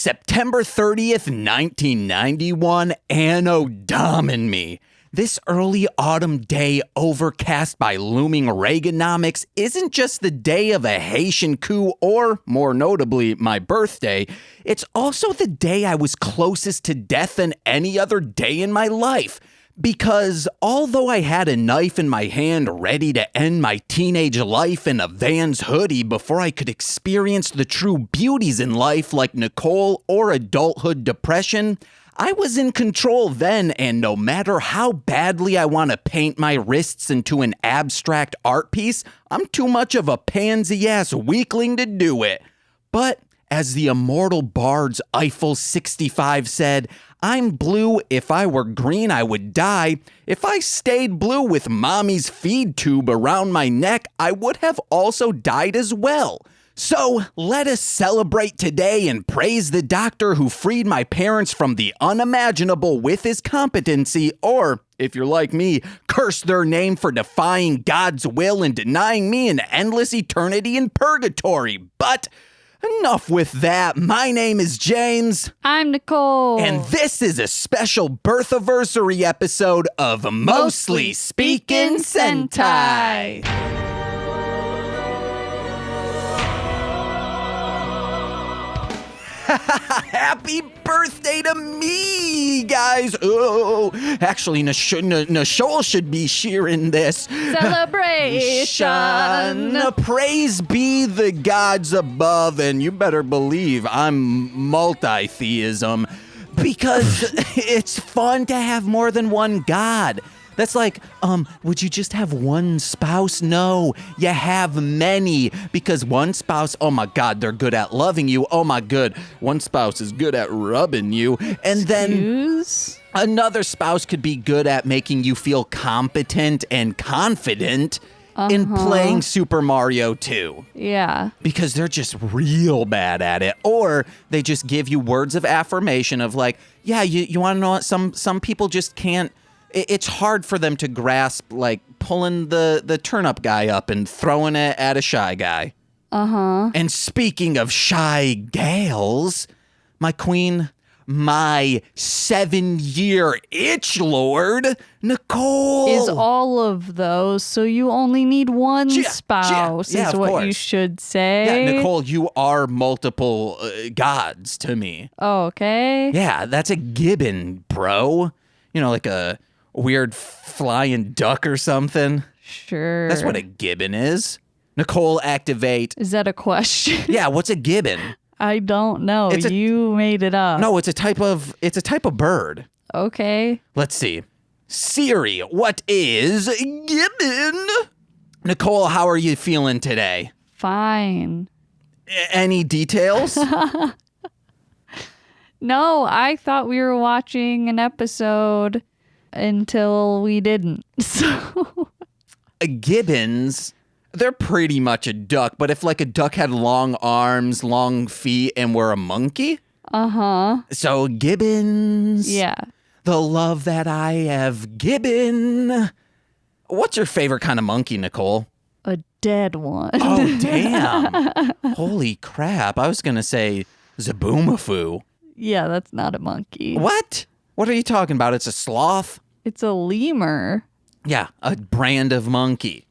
September 30th, 1991, Anno Domini. This early autumn day overcast by looming Reaganomics isn't just the day of a Haitian coup or, more notably, my birthday. It's also the day I was closest to death than any other day in my life. Because although I had a knife in my hand ready to end my teenage life in a Vans hoodie before I could experience the true beauties in life like Nicole or adulthood depression, I was in control then, and no matter how badly I want to paint my wrists into an abstract art piece, I'm too much of a pansy-ass weakling to do it. But as the immortal bard's Eiffel 65 said, I'm blue. If I were green, I would die. If I stayed blue with mommy's feed tube around my neck, I would have also died as well. So let us celebrate today and praise the doctor who freed my parents from the unimaginable with his competency, or, if you're like me, curse their name for defying God's will and denying me an endless eternity in purgatory. But enough with that. My name is James. I'm Nicole. And this is a special birthiversary episode of Mostly Speakin' Sentai. Happy birthday to me, guys. Oh, actually, Nicole should be cheering this. Celebration. Praise be the gods above, and you better believe I'm multitheism, because it's fun to have more than one god. That's like, would you just have one spouse? No, you have many, because one spouse, oh my God, they're good at loving you. Oh my good, one spouse is good at rubbing you. And then another spouse could be good at making you feel competent and confident in playing Super Mario 2. Yeah. Because they're just real bad at it. Or they just give you words of affirmation of like, yeah, you want to know what? Some people just can't. It's hard for them to grasp, like, pulling the turnip guy up and throwing it at a shy guy. And speaking of shy gals, my queen, my 7-year itch lord, Nicole, is all of those, so you only need one spouse, is what course. You should say. Yeah, Nicole, you are multiple gods to me. Oh, okay. Yeah, that's a gibbon, bro. You know, like a weird flying duck or something. Sure. That's what a gibbon is. Nicole, activate. Is that a question? Yeah, what's a gibbon? I don't know. You made it up. No, it's a type of bird. Okay. Let's see. Siri, what is gibbon? Nicole, how are you feeling today? Fine. Any details? No, I thought we were watching an episode until we didn't. So Gibbons, they're pretty much a duck, but if like a duck had long arms, long feet, and were a monkey? So gibbons. Yeah. The love that I have given. What's your favorite kind of monkey, Nicole? A dead one. Oh, damn. Holy crap. I was going to say Zaboomafoo. Yeah, that's not a monkey. What? What are you talking about? It's a sloth? It's a lemur. Yeah, a brand of monkey.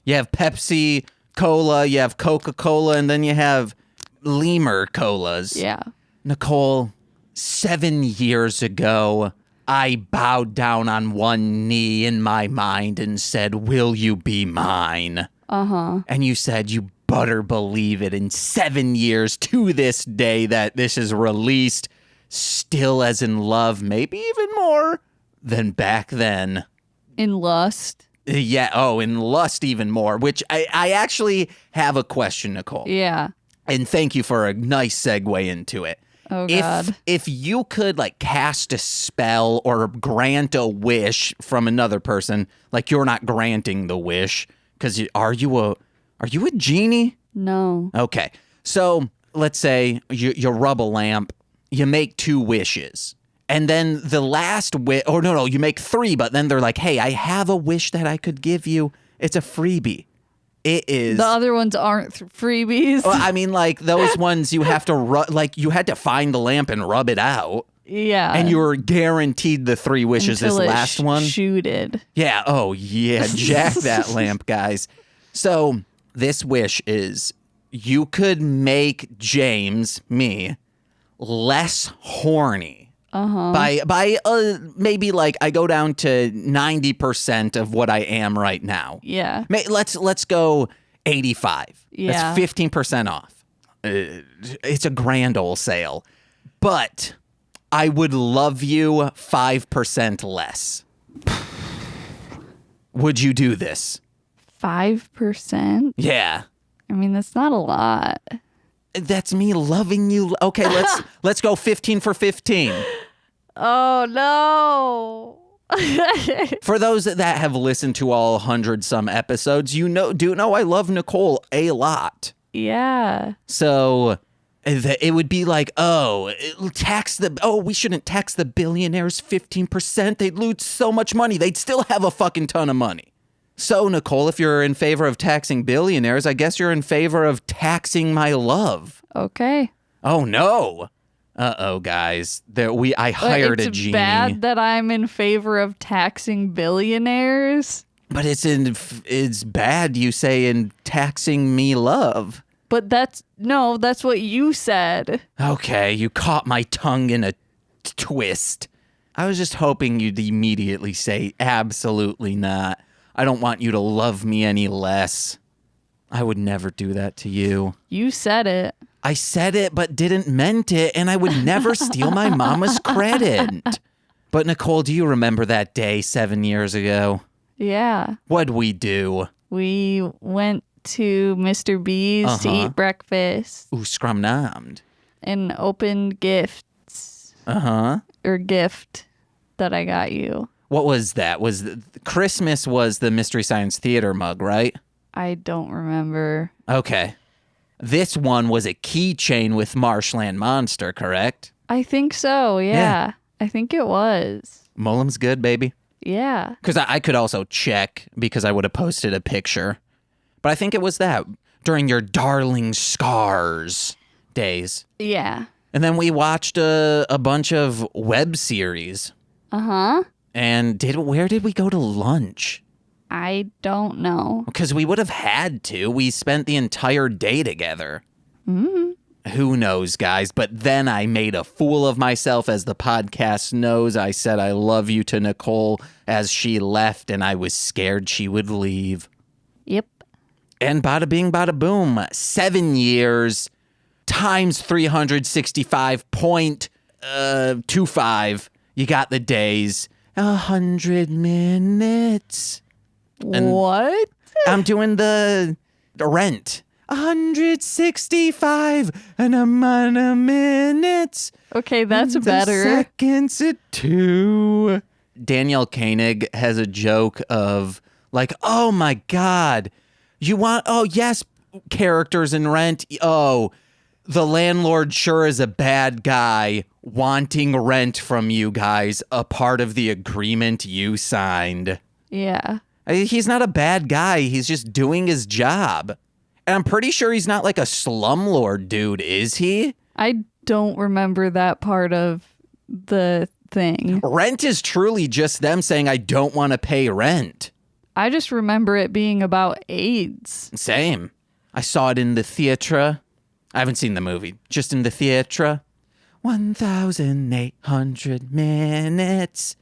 You have Pepsi Cola, you have Coca-Cola, and then you have lemur colas. Yeah. Nicole, 7 years ago, I bowed down on one knee in my mind and said, will you be mine? And you said, you better believe it. In 7 years to this day that this is released, still as in love, maybe even more than back then. In lust? Yeah, in lust even more, which I actually have a question, Nicole. Yeah. And thank you for a nice segue into it. Oh, God. If you could like cast a spell or grant a wish from another person, like you're not granting the wish, because are you a genie? No. Okay. So let's say you rub a lamp, you make 2 wishes. And then the last wish, you make 3, but then they're like, hey, I have a wish that I could give you. It's a freebie. It is. The other ones aren't freebies. Well, I mean, like those ones you have to you had to find the lamp and rub it out. Yeah. And you were guaranteed the 3 wishes Until this last one. Shooted. Yeah. Oh, yeah. Jack that lamp, guys. So this wish is you could make James, me, less horny. By maybe like I go down to 90% of what I am right now. Yeah. Let's go 85. Yeah. That's 15% off. It's a grand old sale. But I would love you 5% less. Would you do this? 5%? Yeah. I mean, that's not a lot. That's me loving you. Okay, let's go 15 for 15. Oh, no. For those that have listened to all 100 some episodes, do know I love Nicole a lot. Yeah. So it would be like, we shouldn't tax the billionaires 15%. They'd lose so much money. They'd still have a fucking ton of money. So, Nicole, if you're in favor of taxing billionaires, I guess you're in favor of taxing my love. Okay. Oh, no. Uh-oh, guys. I hired a genie. It's bad that I'm in favor of taxing billionaires. But it's bad, you say, in taxing me love. But that's what you said. Okay, you caught my tongue in a twist. I was just hoping you'd immediately say, absolutely not. I don't want you to love me any less. I would never do that to you. You said it. I said it, but didn't meant it, and I would never steal my mama's credit. But Nicole, do you remember that day 7 years ago? Yeah. What'd we do? We went to Mr. B's to eat breakfast. Ooh, scrum-nommed. And opened gifts. Or gift that I got you. What was that? Christmas was the Mystery Science Theater mug, right? I don't remember. Okay. This one was a keychain with Marshland Monster, correct? I think so, yeah. I think it was. Mullum's good, baby. Yeah. Because I could also check because I would have posted a picture. But I think it was that during your Darling Scars days. Yeah. And then we watched a bunch of web series. And where did we go to lunch? I don't know. Because we would have had to. We spent the entire day together. Who knows, guys? But then I made a fool of myself, as the podcast knows. I said I love you to Nicole as she left, and I was scared she would leave. Yep. And bada bing, bada boom. 7 years times 365.25. You got the days. 100 minutes. And what? I'm doing the rent. 165 and amount of minutes. Okay, that's better. Seconds at 2. Danielle Koenig has a joke of like, oh my God, you want, oh yes, characters in Rent. Oh, the landlord sure is a bad guy wanting rent from you guys, a part of the agreement you signed. Yeah. He's not a bad guy. He's just doing his job. And I'm pretty sure he's not like a slumlord dude, is he? I don't remember that part of the thing. Rent is truly just them saying, I don't want to pay rent. I just remember it being about AIDS. Same. I saw it in the theatre. I haven't seen the movie. Just in the theatre. 1,800 minutes.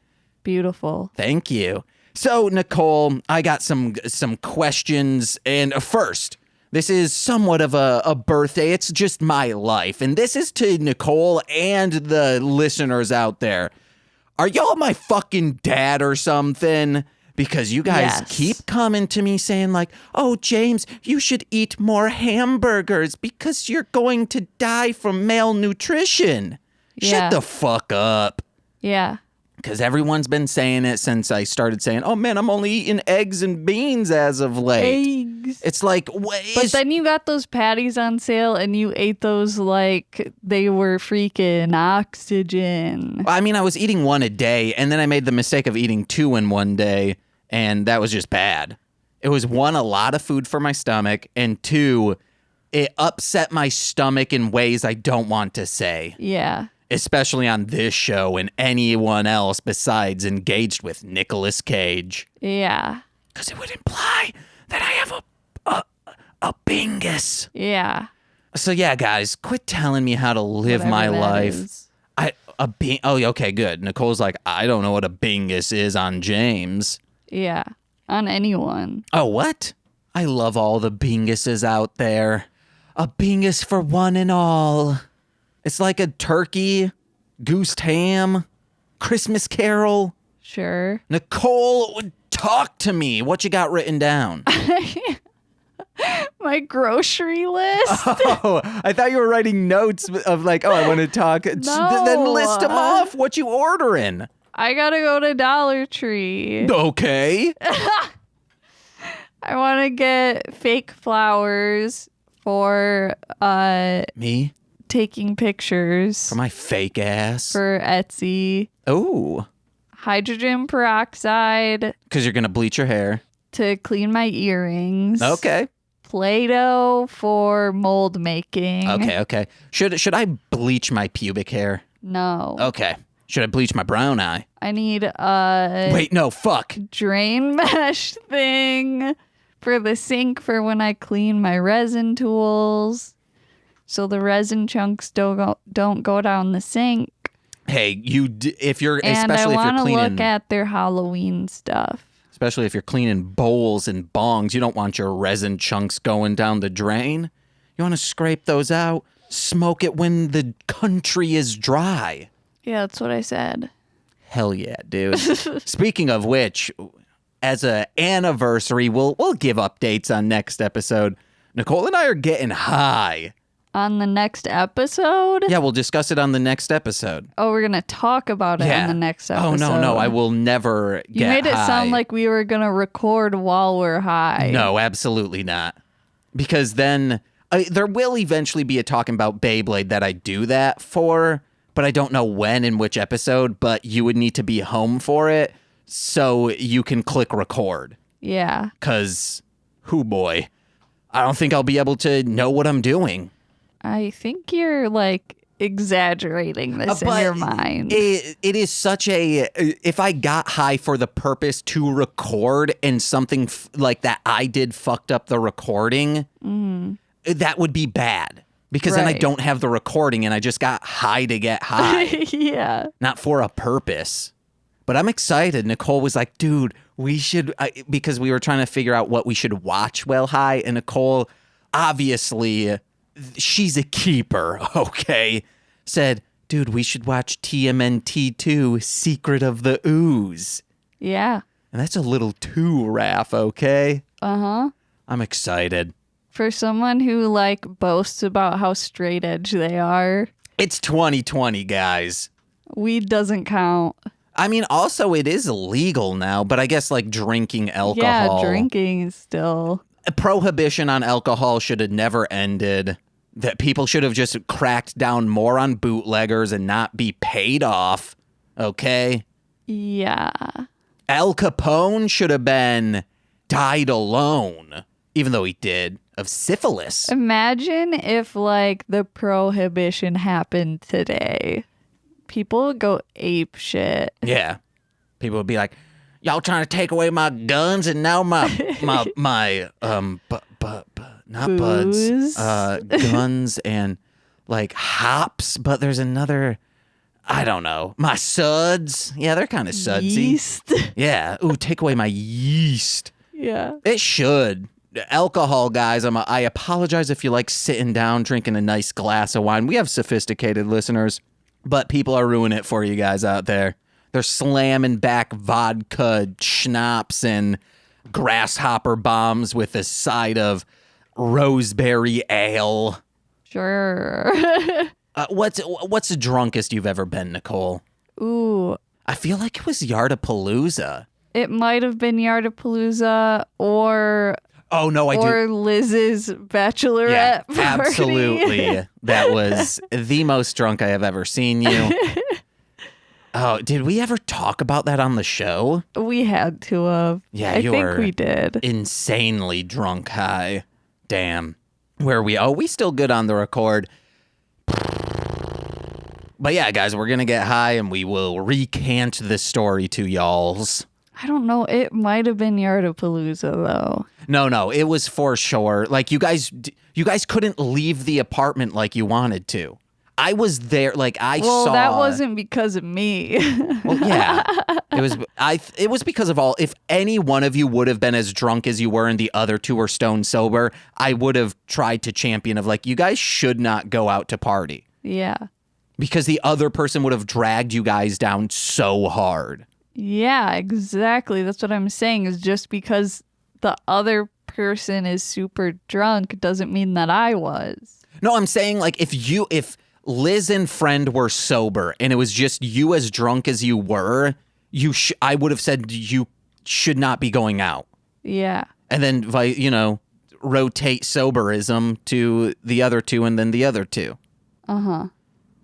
Beautiful. Thank you. So, Nicole, I got some questions. And first, this is somewhat of a birthday. It's just my life. And this is to Nicole and the listeners out there. Are y'all my fucking dad or something? Because you guys keep coming to me saying like, oh, James, you should eat more hamburgers because you're going to die from malnutrition. Yeah. Shut the fuck up. Yeah. Because everyone's been saying it since I started saying, oh, man, I'm only eating eggs and beans as of late. Eggs. It's like, but then you got those patties on sale and you ate those like they were freaking oxygen. I mean, I was eating one a day and then I made the mistake of eating 2 in one day and that was just bad. It was one, a lot of food for my stomach, and two, it upset my stomach in ways I don't want to say. Yeah. Especially on this show and anyone else besides engaged with Nicolas Cage. Yeah. Because it would imply that I have a bingus. Yeah. So yeah, guys, quit telling me how to live Whatever my that life. is. Oh, okay, good. Nicole's like, I don't know what a bingus is on James. Yeah. On anyone. Oh, what? I love all the binguses out there. A bingus for one and all. It's like a turkey, goose ham, Christmas carol. Sure. Nicole, talk to me. What you got written down? My grocery list. Oh, I thought you were writing notes of like, oh, I want to talk. No. Then list them off. What you ordering? I gotta go to Dollar Tree. Okay. I want to get fake flowers for Me? taking pictures For my fake ass. for Etsy. Oh. Hydrogen peroxide Because you're going to bleach your hair. to clean my earrings. Okay. Play-Doh for mold making. Okay. Should I bleach my pubic hair? No. Okay. Should I bleach my brown eye? I need a Wait, no, fuck. drain mesh thing for the sink for when I clean my resin tools. So the resin chunks don't go down the sink. Hey, if you're And I especially if you're want to cleaning look at their Halloween stuff. especially if you're cleaning bowls and bongs, you don't want your resin chunks going down the drain. You want to scrape those out, smoke it when the country is dry. Yeah, that's what I said. Hell yeah, dude. Speaking of which, as a anniversary, we'll give updates on next episode. Nicole and I are getting high. On the next episode? Yeah, we'll discuss it on the next episode. Oh, we're going to talk about it on the next episode. Oh, no, I will never get You made it high. sound like we were going to record while we're high. No, absolutely not. Because then there will eventually be a talking about Beyblade that I do that for, but I don't know when and which episode, but you would need to be home for it so you can click record. Yeah. Because, hoo boy, I don't think I'll be able to know what I'm doing. I think you're like exaggerating this in your mind. It is such a, if I got high for the purpose to record and something like that I did fucked up the recording, that would be bad. Because then I Right. don't have the recording and I just got high to get high, Yeah. not for a purpose. But I'm excited. Nicole was like, dude, we should, because we were trying to figure out what we should watch while high. And Nicole, obviously, she's a keeper, okay? Said, dude, we should watch TMNT 2, Secret of the Ooze. Yeah. And that's a little too Raph, okay? Uh-huh. I'm excited. For someone who like boasts about how straight edge they are, It's 2020, guys. weed doesn't count. I mean, also, it is illegal now, but I guess like drinking alcohol. Yeah, drinking is still. Prohibition on alcohol should have never ended. That people should have just cracked down more on bootleggers and not be paid off. Okay? Yeah. Al Capone should have been died alone, even though he did, of syphilis. Imagine if like the prohibition happened today. People would go ape shit. Yeah. People would be like, y'all trying to take away my guns and now my not Booze? buds, guns and like hops, but there's another, I don't know, my suds. Yeah, they're kind of sudsy. Yeast. Yeah. Ooh, take away my yeast. Yeah. It should. Alcohol, guys, I apologize if you like sitting down drinking a nice glass of wine. We have sophisticated listeners, but people are ruining it for you guys out there. They're slamming back vodka, schnapps, and grasshopper bombs with a side of roseberry ale. Sure. What's the drunkest you've ever been, Nicole? Ooh. I feel like it was Yardapalooza. It might have been Yardapalooza or Oh, no, I do. or Liz's bachelorette party. Absolutely. That was the most drunk I have ever seen you. Oh, did we ever talk about that on the show? We had to have. Yeah, I think we did. Insanely drunk high. Damn. Where are we? Oh, we still good on the record. But yeah, guys, we're going to get high and we will recant the story to y'alls. I don't know. It might have been Yardapalooza, though. No, it was for sure. Like, you guys couldn't leave the apartment like you wanted to. I was there, like, I saw... Well, that wasn't because of me. Well, yeah. It was because of all... If any one of you would have been as drunk as you were and the other two were stone sober, I would have tried to champion of, like, you guys should not go out to party. Yeah. Because the other person would have dragged you guys down so hard. Yeah, exactly. That's what I'm saying, is just because the other person is super drunk doesn't mean that I was. No, I'm saying, like, if Liz and friend were sober and it was just you as drunk as you were, I would have said you should not be going out. Yeah. And then, rotate soberism to the other two and then the other two. Uh-huh.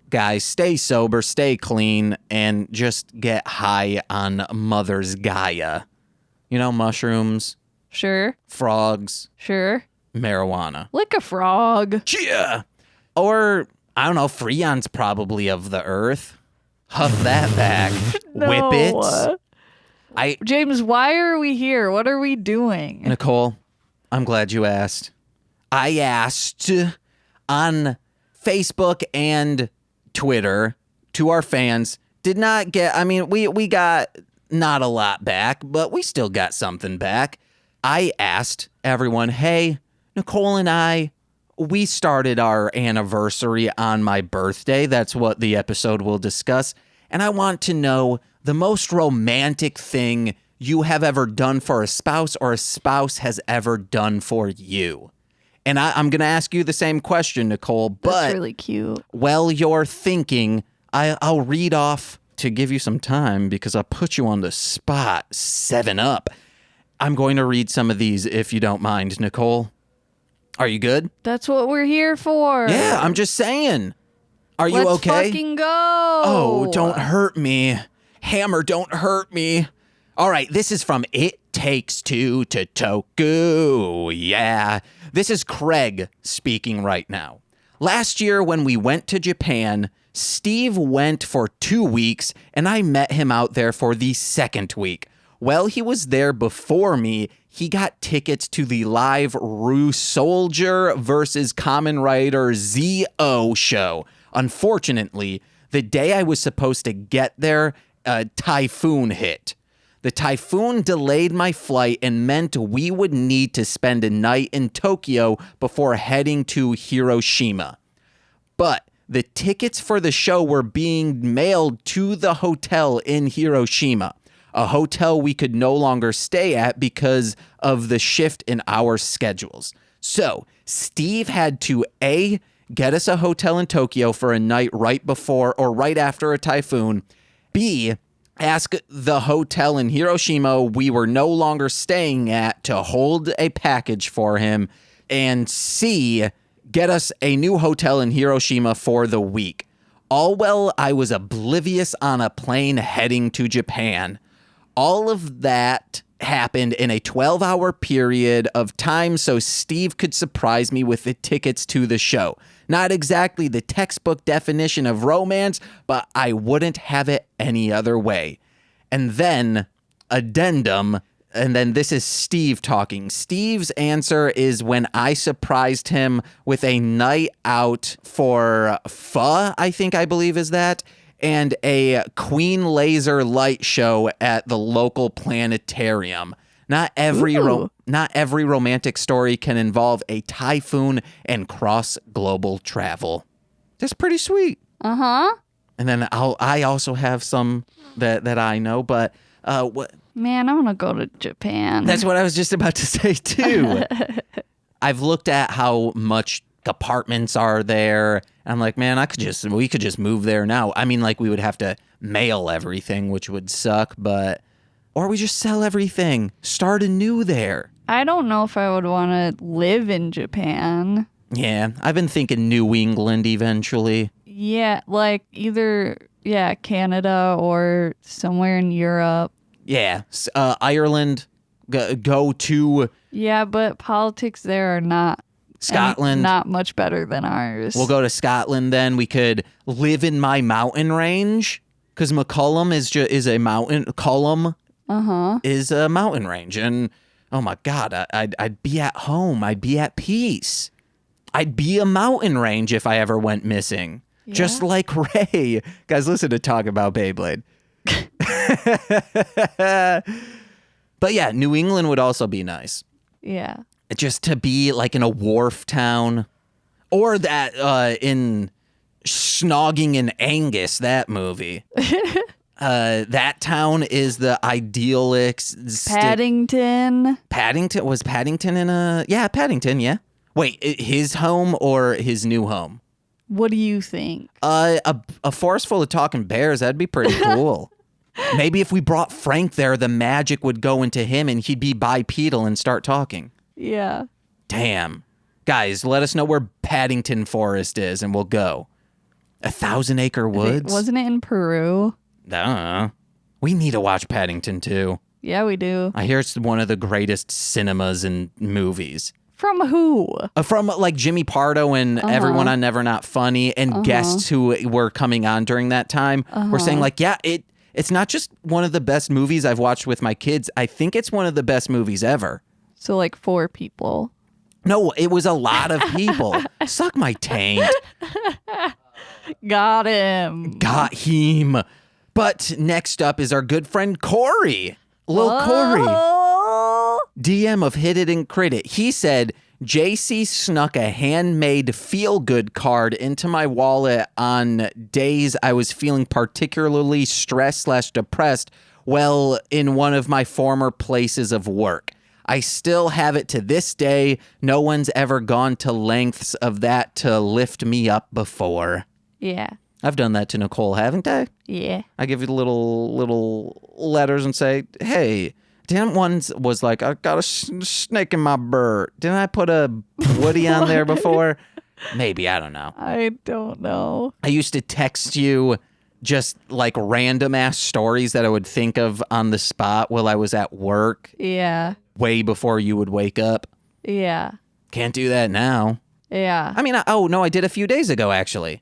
Guys, stay sober, stay clean, and just get high on Mother's Gaia. You know, mushrooms. Sure. Frogs. Sure. Marijuana. Lick a frog. Yeah. Or, I don't know, Freon's probably of the earth. Huff that back. No. Whip it. James, why are we here? What are we doing? Nicole, I'm glad you asked. I asked on Facebook and Twitter to our fans. Did not get, we got not a lot back, but we still got something back. I asked everyone, hey, Nicole and I, we started our anniversary on my birthday. That's what the episode will discuss. And I want to know the most romantic thing you have ever done for a spouse or a spouse has ever done for you. And I'm going to ask you the same question, Nicole, but that's really cute. While you're thinking, I'll read off to give you some time because I put you on the spot. 7 Up. I'm going to read some of these if you don't mind, Nicole. Are you good? That's what we're here for. Yeah, I'm just saying. Are you okay? Let's fucking go. Oh, don't hurt me. Hammer, don't hurt me. All right, this is from It Takes Two to Toku. Yeah. This is Craig speaking right now. Last year when we went to Japan, Steve went for 2 weeks and I met him out there for the second week. Well, he was there before me. He got tickets to the live Rue Soldier versus Kamen Rider ZO show. Unfortunately, the day I was supposed to get there, a typhoon hit. The typhoon delayed my flight and meant we would need to spend a night in Tokyo before heading to Hiroshima. But the tickets for the show were being mailed to the hotel in Hiroshima, a hotel we could no longer stay at because of the shift in our schedules. So Steve had to A, get us a hotel in Tokyo for a night right before or right after a typhoon, B, ask the hotel in Hiroshima we were no longer staying at to hold a package for him, and C, get us a new hotel in Hiroshima for the week. All while I was oblivious on a plane heading to Japan. All of that happened in a 12-hour period of time so Steve could surprise me with the tickets to the show. Not exactly the textbook definition of romance, but I wouldn't have it any other way. And then, addendum, and then this is Steve talking. Steve's answer is when I surprised him with a night out for pho, I believe is that, and a Queen Laser light show at the local planetarium. Not every romantic story can involve a typhoon and cross-global travel. That's pretty sweet. Uh-huh. And then I also have some that I know, but what? Man, I want to go to Japan. That's what I was just about to say too. I've looked at how much apartments are there. And I'm like, man, we could just move there now. I mean, like we would have to mail everything, which would suck, or we just sell everything, start anew there. I don't know if I would want to live in Japan. Yeah, I've been thinking New England eventually. Yeah, like either Yeah, Canada or somewhere in Europe. Yeah, Ireland. Go to Yeah, but politics there are not Scotland. not much better than ours. We'll go to Scotland then. We could live in my mountain range because McCullum is a mountain. Cullum is a mountain range, and oh my God, I'd be at home. I'd be at peace. I'd be a mountain range if I ever went missing, just like Ray. Guys, listen to talk about Beyblade. But yeah, New England would also be nice. Yeah. Just to be like in a wharf town, or that in Snogging in Angus, that movie. That town is the idealistic. Paddington. Paddington? Was Paddington in a... Yeah, Paddington, yeah. Wait, his home or his new home? What do you think? A forest full of talking bears, that'd be pretty cool. Maybe if we brought Frank there, the magic would go into him and he'd be bipedal and start talking. Yeah. Damn. Guys, let us know where Paddington Forest is and we'll go. 1,000-acre woods? Wasn't it in Peru? We need to watch Paddington too. Yeah, we do. I hear it's one of the greatest cinemas and movies. From who? From like Jimmy Pardo and everyone on Never Not Funny and guests who were coming on during that time were saying like, yeah, it's not just one of the best movies I've watched with my kids. I think it's one of the best movies ever. So like 4 people. No, it was a lot of people. Suck my taint. Got him. Got him. But next up is our good friend Corey. Lil Corey. DM of Hit It and Crit It. He said, JC snuck a handmade feel-good card into my wallet on days I was feeling particularly stressed/depressed, well, in one of my former places of work. I still have it to this day. No one's ever gone to lengths of that to lift me up before. Yeah. I've done that to Nicole, haven't I? Yeah. I give you the little letters and say, hey, Dan once was like, I got a snake in my bird. Didn't I put a Woody on there before? Maybe, I don't know. I don't know. I used to text you just like random ass stories that I would think of on the spot while I was at work. Yeah. Way before you would wake up. Yeah. Can't do that now. Yeah. I mean, I did a few days ago, actually.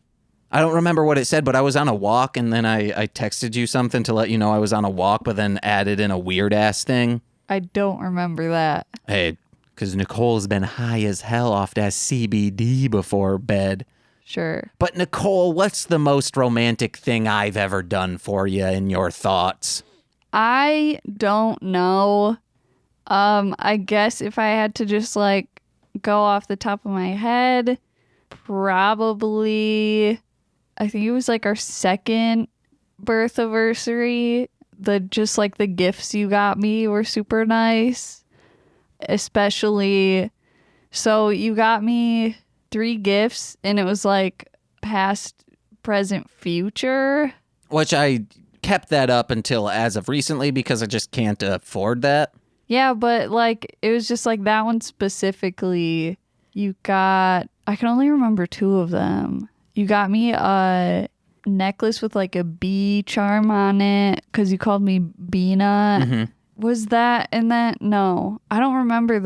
I don't remember what it said, but I was on a walk, and then I texted you something to let you know I was on a walk, but then added in a weird-ass thing. I don't remember that. Hey, because Nicole's been high as hell off that CBD before bed. Sure. But Nicole, what's the most romantic thing I've ever done for you in your thoughts? I don't know. I guess if I had to just like go off the top of my head, probably... I think it was like our second birth anniversary. The gifts you got me were super nice. Especially, so you got me 3 gifts and it was like past, present, future. Which I kept that up until as of recently because I just can't afford that. Yeah, but like it was just like that one specifically. You got, I can only remember 2 of them. You got me a necklace with like a bee charm on it because you called me Beanut. Mm-hmm. Was that in that? No, I don't remember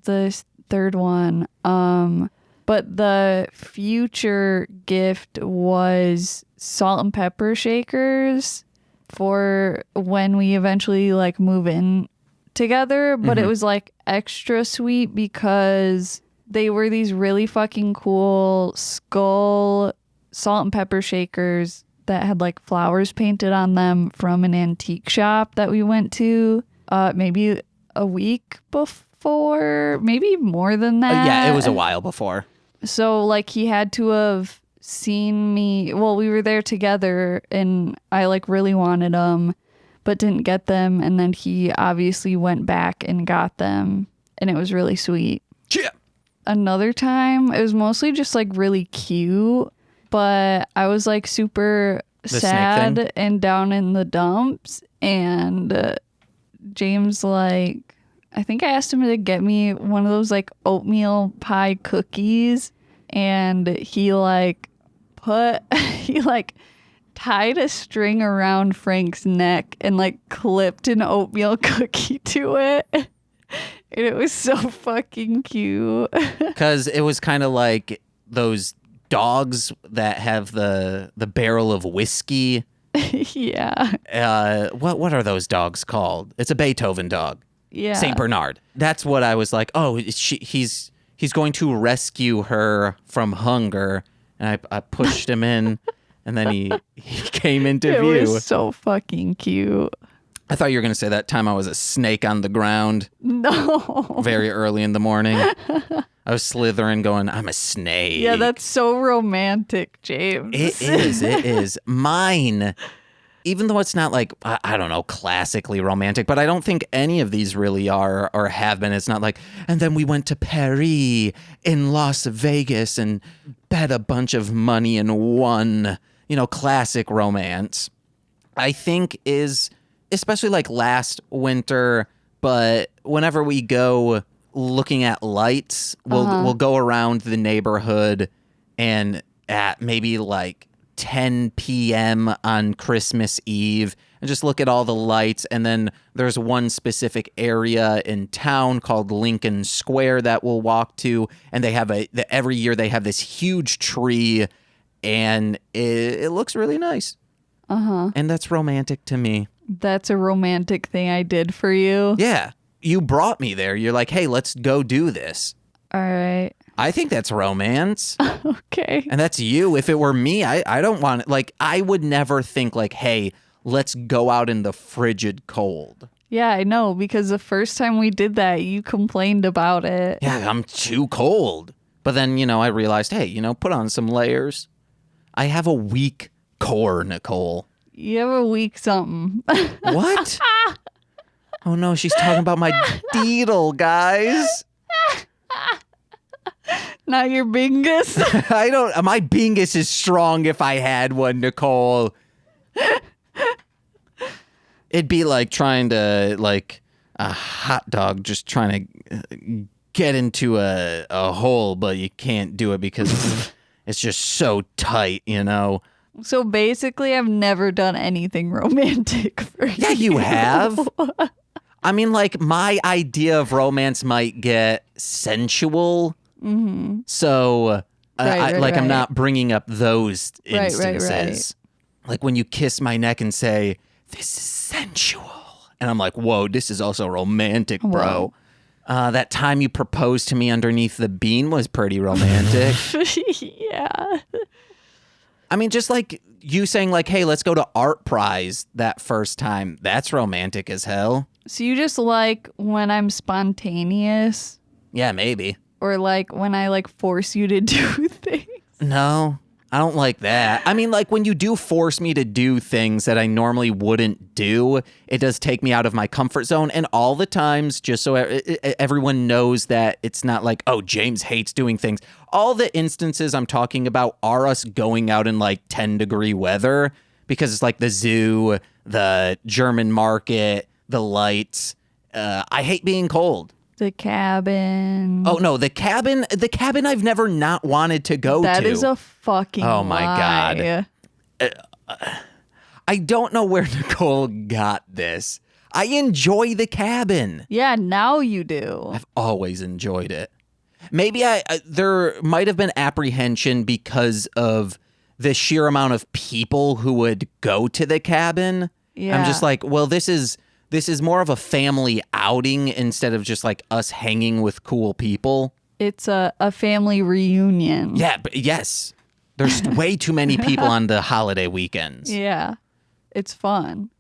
the third one. But the future gift was salt and pepper shakers for when we eventually like move in together. But it was like extra sweet because they were these really fucking cool skull salt and pepper shakers that had like flowers painted on them from an antique shop that we went to maybe a week before, maybe more than that. Yeah, it was a while before. So like he had to have seen me. Well, we were there together and I like really wanted them but didn't get them. And then he obviously went back and got them and it was really sweet. Yeah. Another time, it was mostly just like really cute, but I was like super sad and down in the dumps. And James, like, I think I asked him to get me one of those like oatmeal pie cookies, and he like tied a string around Frank's neck and like clipped an oatmeal cookie to it. And it was so fucking cute. Because it was kind of like those dogs that have the barrel of whiskey. Yeah. What are those dogs called? It's a Beethoven dog. Yeah. Saint Bernard. That's what I was like. Oh, he's going to rescue her from hunger, and I pushed him in, and then he came into view. It was so fucking cute. I thought you were gonna say that time I was a snake on the ground. No. Very early in the morning. I was slithering, going, I'm a snake. Yeah, that's so romantic, James. It is. It is. Mine, even though it's not like, I don't know, classically romantic, but I don't think any of these really are or have been. It's not like, and then we went to Paris in Las Vegas and bet a bunch of money and won, classic romance. I think is, especially like last winter, but whenever we go looking at lights, we'll go around the neighborhood, and at maybe like 10 p.m. on Christmas Eve and just look at all the lights. And then there's one specific area in town called Lincoln Square that we'll walk to, and they have every year they have this huge tree, and it looks really nice. And that's romantic to me. That's a romantic thing I did for you. Yeah. You brought me there. You're like, hey, let's go do this. All right. I think that's romance. Okay. And that's you. If it were me, I don't want it. Like, I would never think like, hey, let's go out in the frigid cold. Yeah, I know, because the first time we did that, you complained about it. Yeah, I'm too cold. But then, I realized, hey, put on some layers. I have a weak core, Nicole. You have a weak something. What? Oh no, she's talking about my deedle, guys. Not your bingus. My bingus is strong if I had one, Nicole. It'd be like trying to, like a hot dog, just trying to get into a hole, but you can't do it because it's just so tight, So basically, I've never done anything romantic for you. Yeah, you have. I mean, like, my idea of romance might get sensual. Mm-hmm. So, I'm not bringing up those instances. Right. Like when you kiss my neck and say, this is sensual. And I'm like, whoa, this is also romantic, bro. That time you proposed to me underneath the bean was pretty romantic. Yeah. I mean, just like you saying like, hey, let's go to Art Prize that first time. That's romantic as hell. So you just like when I'm spontaneous? Yeah, maybe. Or like when I like force you to do things? No, I don't like that. I mean, like when you do force me to do things that I normally wouldn't do, it does take me out of my comfort zone. And all the times, just so everyone knows that it's not like, oh, James hates doing things. All the instances I'm talking about are us going out in like 10-degree weather because it's like the zoo, the German market, the lights. I hate being cold. The cabin. Oh, no, the cabin I've never not wanted to go to. That is a fucking Oh, my lie. God. I don't know where Nicole got this. I enjoy the cabin. Yeah, now you do. I've always enjoyed it. Maybe there might have been apprehension because of the sheer amount of people who would go to the cabin. Yeah. I'm just like, well, this is more of a family outing instead of just like us hanging with cool people. It's a family reunion. Yeah, but yes. There's way too many people on the holiday weekends. Yeah. It's fun.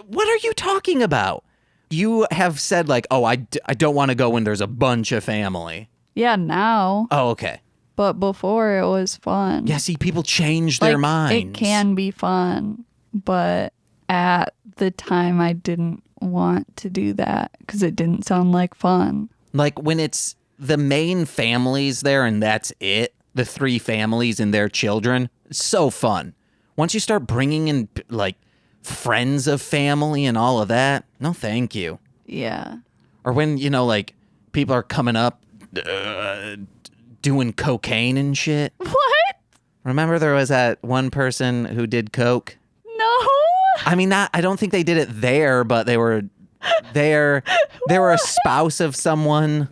What are you talking about? You have said like, oh, I don't want to go when there's a bunch of family. Yeah, now. Oh, okay. But before it was fun. Yeah, see, people change their minds. It can be fun, but at the time I didn't want to do that because it didn't sound like fun. Like when it's the main families there and that's it, the 3 families and their children, it's so fun. Once you start bringing in like friends of family and all of that, no thank you. Yeah. Or when, like people are coming up doing cocaine and shit. What? Remember there was that one person who did coke? No. I mean, I don't think they did it there, but they were there. They were a spouse of someone.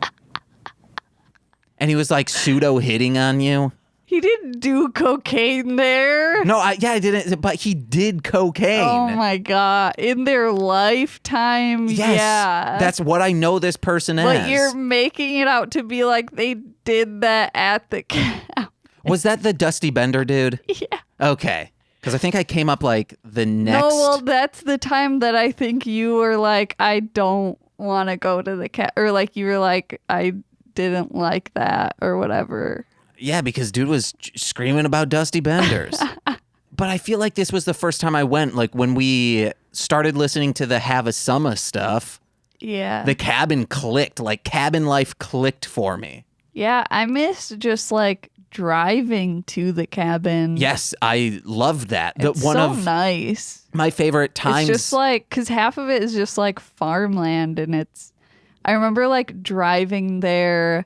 And he was like pseudo hitting on you. He didn't do cocaine there. No, I didn't, but he did cocaine. Oh my God. In their lifetime. Yes, yeah. that's what I know this person But as. you're making it out to be like they did that at the camp. Was that the Dusty Bender dude? Yeah. Okay. Because I think I came up like the next. No, well, that's the time that I think you were like, I don't want to go to the camp. Or like you were like, I didn't like that or whatever. Yeah, because dude was screaming about Dusty Benders. But I feel like this was the first time I went, like when we started listening to the Have a Summer stuff. Yeah. The cabin clicked, like cabin life clicked for me. Yeah, I missed just like driving to the cabin. Yes, I loved that. It's One so of nice. my favorite times. It's just like, because half of it is just like farmland, and I remember like driving there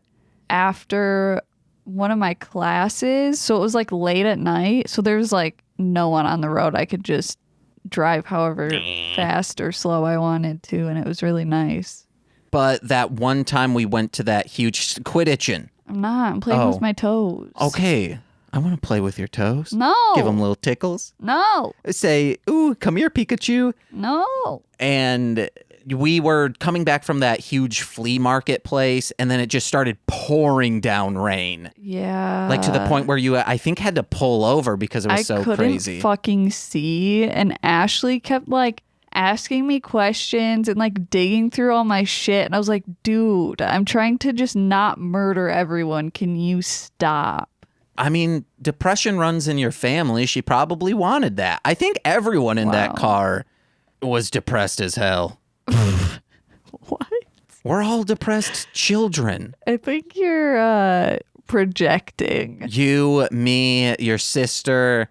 after one of my classes, so it was like late at night, so there was like no one on the road. I could just drive however fast or slow I wanted to, and it was really nice. But that one time we went to that huge quit itching. I'm playing with my toes. Okay. I want to play with your toes. No. Give them little tickles. No. Say, ooh, come here, Pikachu. No. And we were coming back from that huge flea market place, and then it just started pouring down rain. Yeah. Like to the point where you, I think, had to pull over because it was so crazy. I couldn't fucking see. And Ashley kept like asking me questions and like digging through all my shit. And I was like, dude, I'm trying to just not murder everyone. Can you stop? I mean, depression runs in your family. She probably wanted that. I think everyone in that car was depressed as hell. What? We're all depressed children. I think you're projecting. You, me, your sister,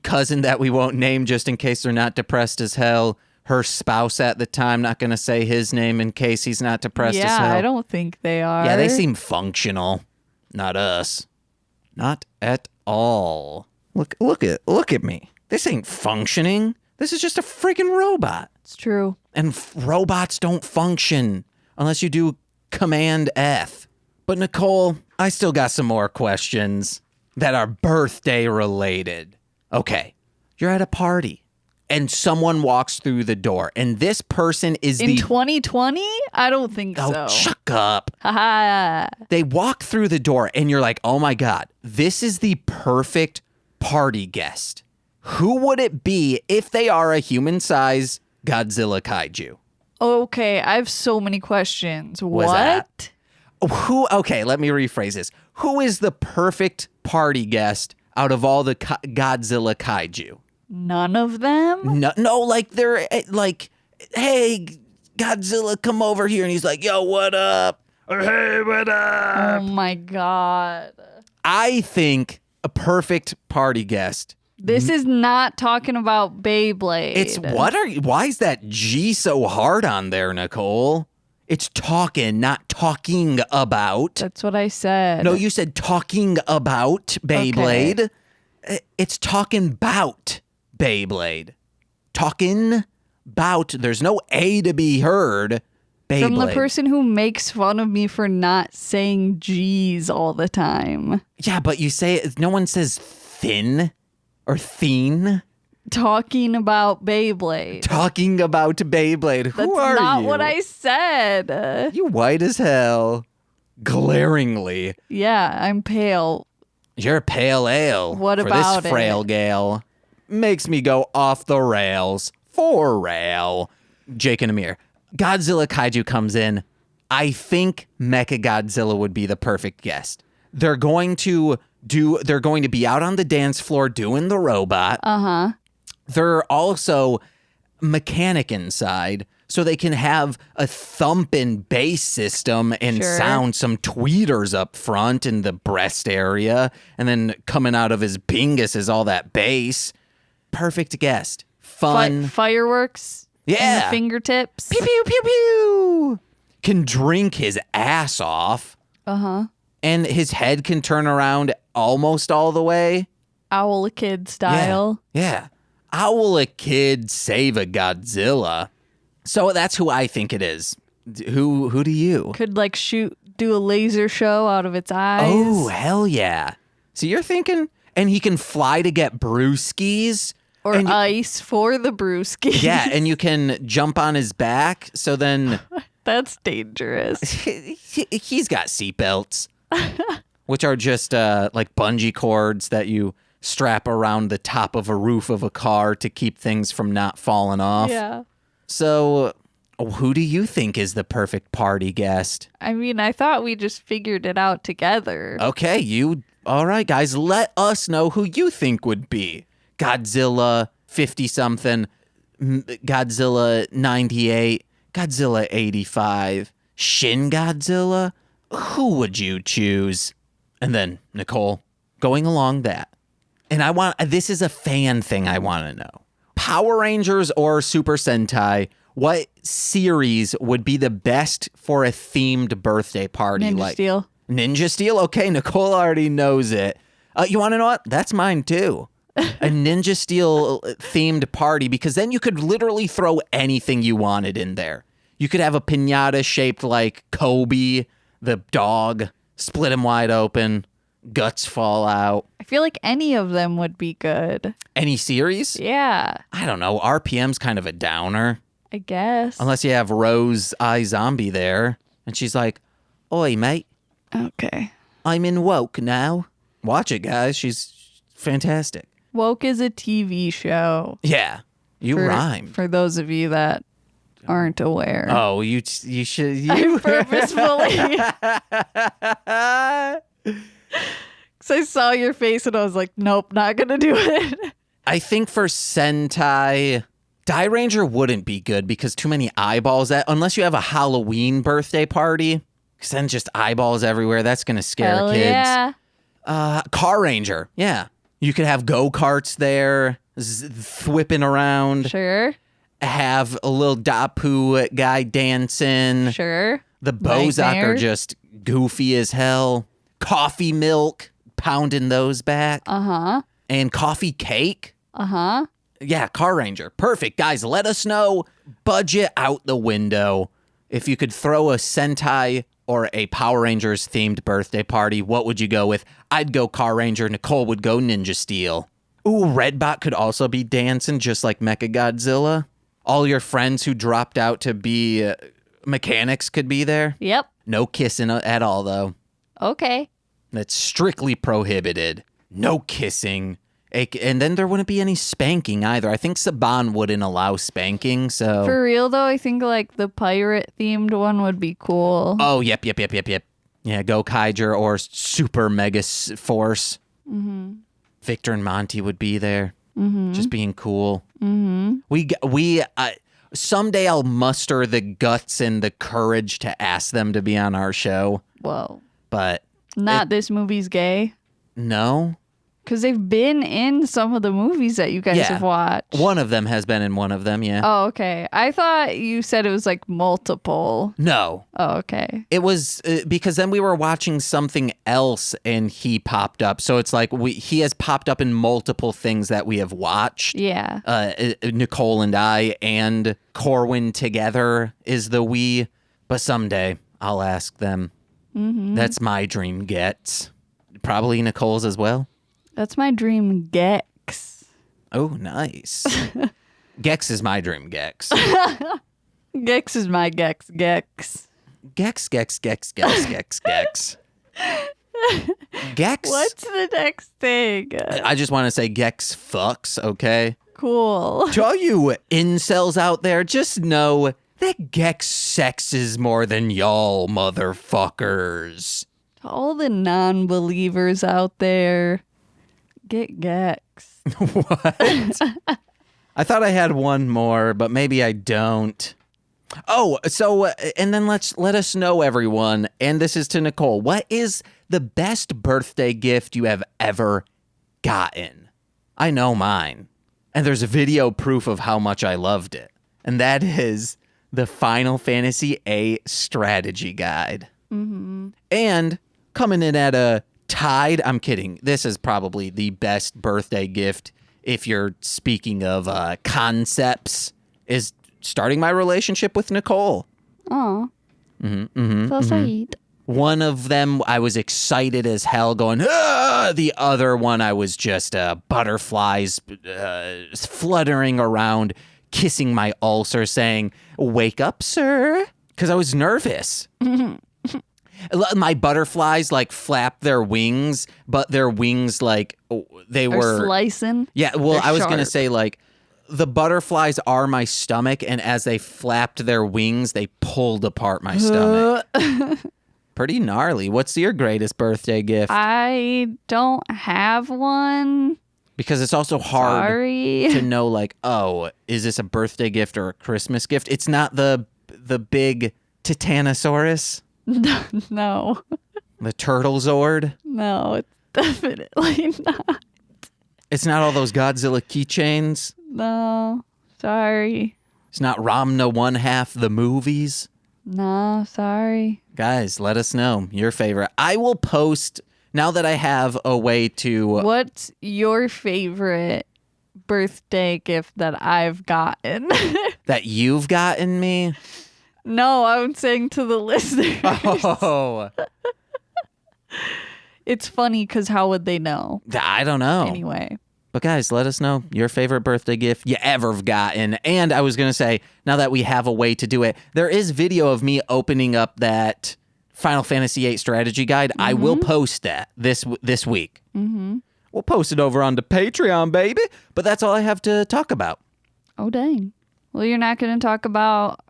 cousin that we won't name just in case they're not depressed as hell. Her spouse at the time, not going to say his name in case he's not depressed as hell. Yeah, I don't think they are. Yeah, they seem functional. Not us. Not at all. Look at me. This ain't functioning. This is just a freaking robot. It's true. And robots don't function unless you do Command F. But Nicole, I still got some more questions that are birthday related. Okay, you're at a party and someone walks through the door, and this person is in 2020? I don't think so. Oh, shut up. Haha. They walk through the door and you're like, oh my God, this is the perfect party guest. Who would it be if they are a human-sized Godzilla kaiju? Okay, I have so many questions. Was What? Okay, let me rephrase this. Who is the perfect party guest out of all the Godzilla kaiju? None of them? No, like they're like, hey, Godzilla, come over here. And he's like, yo, what up? Or hey, what up? Oh my God. I think a perfect party guest. This is not talking about Beyblade. It's why is that G so hard on there, Nicole? It's talking, not talking about. That's what I said. No, you said talking about Beyblade. Okay. It's talking about Beyblade. Talking about. There's no A to be heard. Beyblade. From the person who makes fun of me for not saying G's all the time. Yeah, but you say it. No one says thin or thin. Talking about Beyblade. Talking about Beyblade. Who are you? That's not what I said. You white as hell. Glaringly. Yeah, I'm pale. You're pale ale. What for about this frail gal. Makes me go off the rails. For rail. Jake and Amir. Godzilla Kaiju comes in. I think Mechagodzilla would be the perfect guest. They're going to be out on the dance floor doing the robot. Uh-huh. They're also mechanic inside, so they can have a thumping bass system and sound some tweeters up front in the breast area, and then coming out of his bingus is all that bass. Perfect guest. Fun. Fireworks. Yeah. In the fingertips. Pew, pew, pew, pew. Can drink his ass off. Uh-huh. And his head can turn around almost all the way. Owl a Kid style. Yeah. Owl a Kid, save a Godzilla. So that's who I think it is. Who do you? Could like do a laser show out of its eyes. Oh, hell yeah. So you're thinking, and he can fly to get brewskis. Or ice for the brewski. Yeah, and you can jump on his back. So then... That's dangerous. He's got seatbelts, which are just like bungee cords that you strap around the top of a roof of a car to keep things from not falling off. Yeah. So who do you think is the perfect party guest? I mean, I thought we just figured it out together. Okay, all right, guys, let us know who you think would be. Godzilla 50-something, Godzilla 98, Godzilla 85, Shin Godzilla? Who would you choose? And then, Nicole, going along that, and this is a fan thing I want to know. Power Rangers or Super Sentai, what series would be the best for a themed birthday party? Ninja Steel. Ninja Steel? Okay, Nicole already knows it. You want to know what? That's mine too. A Ninja Steel themed party, because then you could literally throw anything you wanted in there. You could have a piñata shaped like Kobe, the dog, split him wide open, guts fall out. I feel like any of them would be good. Any series? Yeah. I don't know. RPM's kind of a downer. I guess. Unless you have Rose Eye Zombie there. And she's like, "Oi, mate. Okay. I'm in Woke now." Watch it, guys. She's fantastic. Woke is a TV show. Yeah. You rhymed. For those of you that aren't aware. Oh, you should. I purposefully. Because I saw your face and I was like, nope, not going to do it. I think for Sentai, Ranger wouldn't be good because too many eyeballs. Unless you have a Halloween birthday party, because then just eyeballs everywhere. That's going to scare Hell kids. Yeah. Car Ranger. Yeah. You could have go-karts there, whipping around. Sure. Have a little Dapu guy dancing. Sure. The Bozak are just goofy as hell. Coffee milk, pounding those back. Uh-huh. And coffee cake. Uh-huh. Yeah, Car Ranger. Perfect. Guys, let us know. Budget out the window. If you could throw a Sentai or a Power Rangers themed birthday party, what would you go with? I'd go Car Ranger. Nicole would go Ninja Steel. Ooh, Redbot could also be dancing just like Mechagodzilla. All your friends who dropped out to be mechanics could be there. Yep. No kissing at all, though. Okay. That's strictly prohibited. No kissing. And then there wouldn't be any spanking either. I think Saban wouldn't allow spanking, so... For real, though, I think, like, the pirate-themed one would be cool. Oh, yep. Yeah, Go Kaiger or Super Mega Force. Mm-hmm. Victor and Monty would be there. Mm-hmm. Just being cool. Mm-hmm. We someday I'll muster the guts and the courage to ask them to be on our show. Whoa. But... This movie's gay? No. Because they've been in some of the movies that you guys have watched. One of them has been in one of them, yeah. Oh, okay. I thought you said it was like multiple. No. Oh, okay. It was because then we were watching something else and he popped up. So it's like he has popped up in multiple things that we have watched. Yeah. Nicole and I and Corwin together is the we. But someday I'll ask them. Mm-hmm. That's my dream gets. Probably Nicole's as well. That's my dream Gex. Oh, nice. Gex is my dream Gex. Gex is my Gex. Gex. Gex. Gex. What's the next thing? I just want to say Gex fucks, okay? Cool. To all you incels out there, just know that Gex sexes more than y'all motherfuckers. To all the non-believers out there, get Gex. What? I thought I had one more, but maybe I don't. Oh, so, and then let us know, everyone, and this is to Nicole, what is the best birthday gift you have ever gotten? I know mine. And there's a video proof of how much I loved it. And that is the Final Fantasy VIII strategy guide. Mm-hmm. And coming in at a tied. I'm kidding. This is probably the best birthday gift if you're speaking of concepts, is starting my relationship with Nicole. Oh. So sweet. One of them, I was excited as hell going, ah! The other one, I was just butterflies fluttering around, kissing my ulcer, saying, wake up, sir. Because I was nervous. My butterflies like flap their wings, but their wings like they were slicing. Yeah, well, They're I was going to sharp. say like the butterflies are my stomach, and as they flapped their wings, they pulled apart my stomach. Pretty gnarly. What's your greatest birthday gift? I don't have one. Because it's also hard Sorry. to know like, oh, is this a birthday gift or a Christmas gift? It's not the big Titanosaurus. No. The Turtle Zord? No, it's definitely not. It's not all those Godzilla keychains? No. Sorry. It's not Ramna One Half the movies? No, sorry. Guys, let us know your favorite. I will post, now that I have a way to... What's your favorite birthday gift that I've gotten? That you've gotten me? No, I'm saying to the listeners. Oh. It's funny because how would they know? I don't know. Anyway. But guys, let us know your favorite birthday gift you ever have gotten. And I was going to say, now that we have a way to do it, there is video of me opening up that Final Fantasy VIII strategy guide. I will post that this week. We'll post it over on the Patreon, baby. But that's all I have to talk about. Oh, dang. Well, you're not going to talk about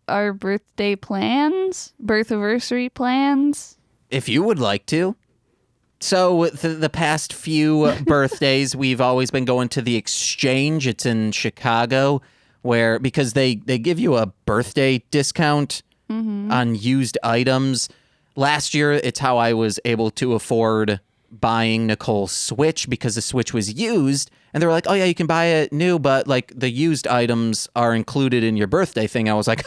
our birthday plans? Birth-anniversary plans? If you would like to. So the past few birthdays, we've always been going to the Exchange. It's in Chicago, because they give you a birthday discount on used items. Last year, it's how I was able to afford buying Nicole's Switch, because the Switch was used. And they were like, oh, yeah, you can buy it new, but like the used items are included in your birthday thing. I was like,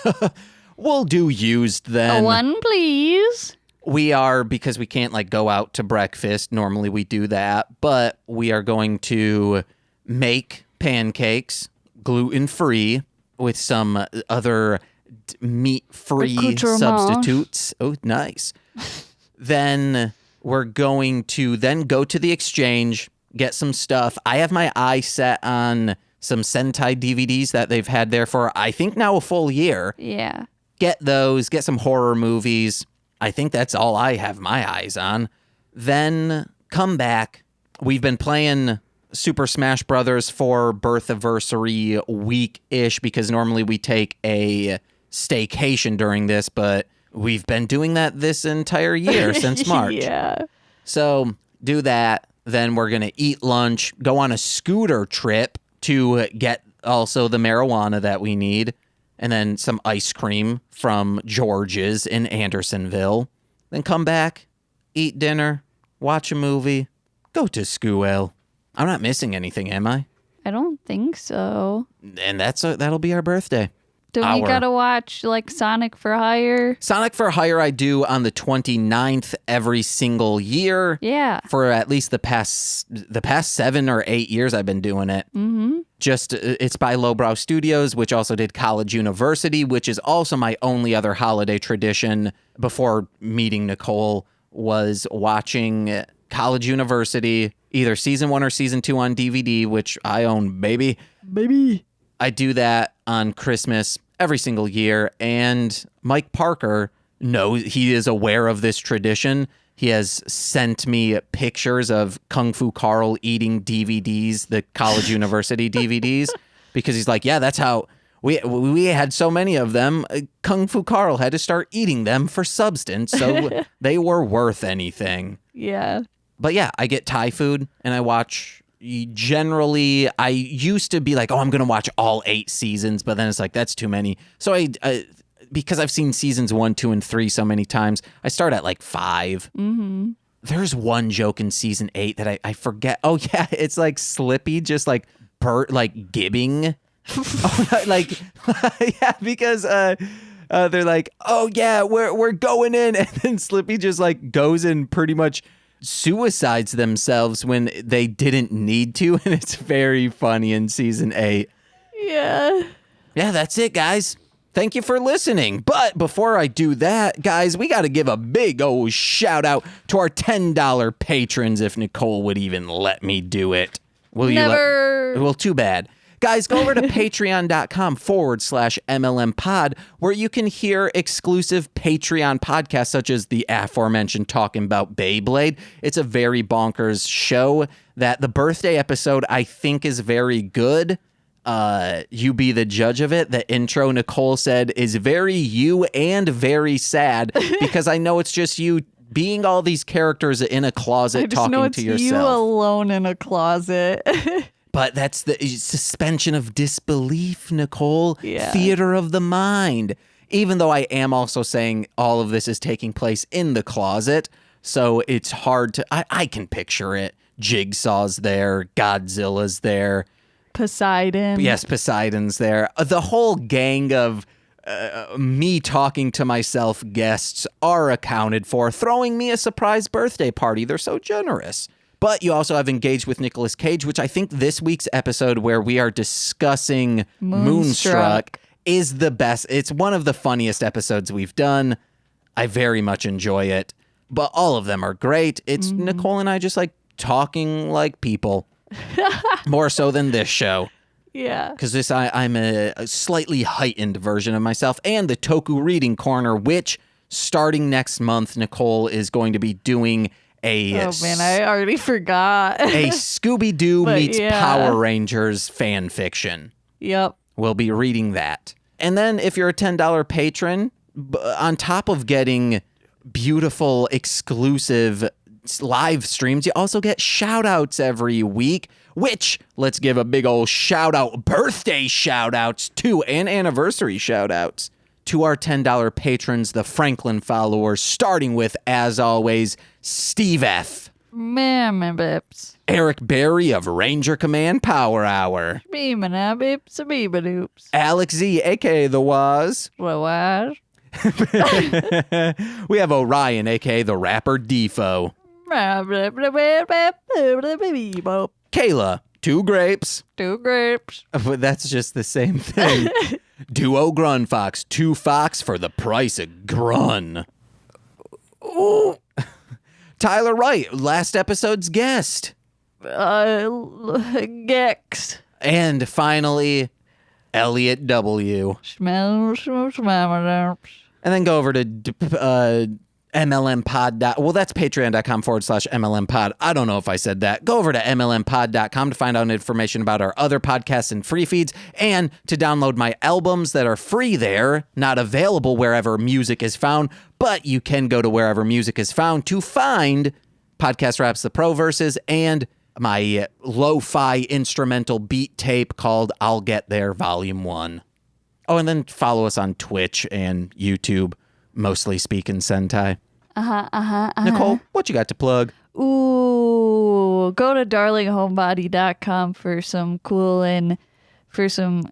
we'll do used then. One, please. We are, because we can't like go out to breakfast. Normally we do that, but we are going to make pancakes gluten-free with some other meat-free substitutes. Oh, nice. Then we're going to then go to the Exchange, get some stuff. I have my eye set on some Sentai DVDs that they've had there for, I think now a full year. Yeah. Get those, get some horror movies. I think that's all I have my eyes on. Then come back. We've been playing Super Smash Brothers for birth-anniversary week-ish, because normally we take a staycation during this, but we've been doing that this entire year since March. Yeah. So do that. Then we're going to eat lunch, go on a scooter trip to get also the marijuana that we need, and then some ice cream from George's in Andersonville. Then come back, eat dinner, watch a movie, go to school. I'm not missing anything, am I? I don't think so. And that'll be our birthday. Do we gotta watch like Sonic for Hire? Sonic for Hire I do on the 29th every single year. Yeah. For at least the past 7 or 8 years I've been doing it. Mm-hmm. It's by Lowbrow Studios, which also did College University, which is also my only other holiday tradition before meeting Nicole, was watching College University, either season 1 or season 2 on DVD, which I own, baby. Baby. I do that on Christmas every single year, and Mike Parker knows, he is aware of this tradition. He has sent me pictures of Kung Fu Carl eating DVDs, the College University DVDs, because he's like, yeah, that's how we had so many of them. Kung Fu Carl had to start eating them for substance, so they were worth anything. Yeah. But yeah, I get Thai food and I watch. Generally, I used to be like, oh, I'm going to watch all 8 seasons, but then it's like, that's too many. So I because I've seen seasons 1, 2, and 3 so many times, I start at like 5. Mm-hmm. There's one joke in season 8 that I forget. Oh yeah, it's like Slippy just like gibbing. Oh, like yeah, because they're like, oh yeah, we're going in, and then Slippy just like goes and pretty much suicides themselves when they didn't need to, and it's very funny in season 8. Yeah. Yeah, that's it, guys. Thank you for listening. But before I do that, guys, we got to give a big old shout out to our $10 patrons, if Nicole would even let me do it. Will Never. Well, too bad. Guys, go over to patreon.com/MLM pod, where you can hear exclusive Patreon podcasts such as the aforementioned Talking About Beyblade. It's a very bonkers show that the birthday episode I think is very good. You be the judge of it. The intro, Nicole said, is very you and very sad because I know it's just you being all these characters in a closet talking to yourself. You alone in a closet. But that's the suspension of disbelief, Nicole. Yeah. Theater of the mind. Even though I am also saying all of this is taking place in the closet, so it's hard to... I can picture it. Jigsaw's there. Godzilla's there. Poseidon. Yes, Poseidon's there. The whole gang of me talking to myself guests are accounted for, throwing me a surprise birthday party. They're so generous. But you also have engaged with Nicolas Cage, which I think this week's episode where we are discussing Moonstruck is the best. It's one of the funniest episodes we've done. I very much enjoy it. But all of them are great. It's Nicole and I just like talking like people. More so than this show. Yeah. Because I'm a slightly heightened version of myself. And the Toku Reading Corner, which starting next month, Nicole is going to be doing oh man, I already forgot. a Scooby-Doo meets yeah. Power Rangers fan fiction. Yep. We'll be reading that. And then if you're a $10 patron, on top of getting beautiful, exclusive live streams, you also get shout outs every week, which let's give a big old shout out, birthday shout outs to, and anniversary shout outs to our $10 patrons, the Franklin followers, starting with, as always, Steve F. Bips. Eric Berry of Ranger Command Power Hour. Bips. Alex Z, aka The Waz. What? We have Orion, aka the rapper Defo. Kayla, 2 grapes. 2 grapes. But that's just the same thing. Duo Grun Fox, 2 fox for the price of grun. Ooh. Tyler Wright, last episode's guest. Gex. And finally, Elliot W. Smell. And then go over to MLM pod. Well, that's patreon.com/MLM pod. I don't know if I said that. Go over to MLMpod.com to find out information about our other podcasts and free feeds, and to download my albums that are free there, not available wherever music is found, but you can go to wherever music is found to find Podcast Raps, the Pro Verses, and my lo-fi instrumental beat tape called I'll Get There Volume 1. Oh, and then follow us on Twitch and YouTube. Mostly speaking Sentai. Nicole, what you got to plug? Ooh, go to darlinghomebody.com for some cool and for some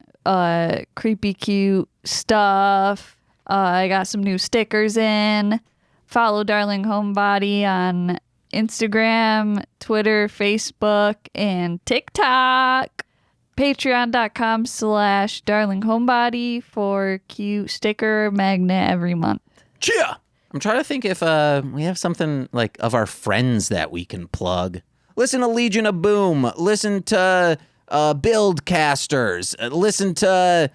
creepy cute stuff. I got some new stickers in. Follow Darling Homebody on Instagram, Twitter, Facebook, and TikTok. Patreon.com/darlinghomebody for cute sticker magnet every month. Cheer! I'm trying to think if we have something like of our friends that we can plug. Listen to Legion of Boom. Listen to Buildcasters. Listen to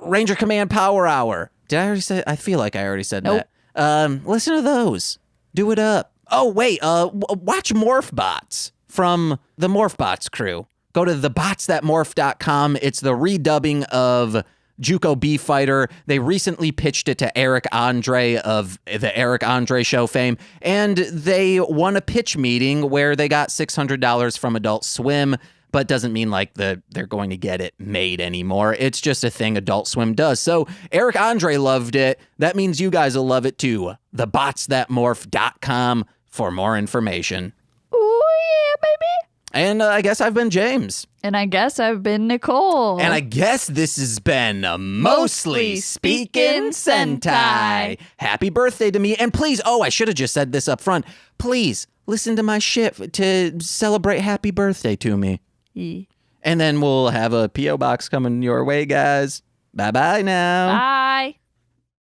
Ranger Command Power Hour. Did I already say? I feel like I already said Nope. that. Listen to those. Do it up. Oh, wait. Watch MorphBots from the MorphBots crew. Go to thebotsthatmorph.com. It's the redubbing of Juco B-Fighter. They recently pitched it to Eric Andre of the Eric Andre Show fame, and they won a pitch meeting where they got $600 from Adult Swim, but doesn't mean like they're going to get it made anymore. It's just a thing Adult Swim does. So Eric Andre loved it. That means you guys will love it too. Thebotsthatmorph.com for more information. Ooh, yeah, baby. And I guess I've been James. And I guess I've been Nicole. And I guess this has been Mostly Speaking Sentai. Happy birthday to me. And please, I should have just said this up front. Please listen to my shit to celebrate happy birthday to me. And then we'll have a P.O. box coming your way, guys. Bye-bye now. Bye.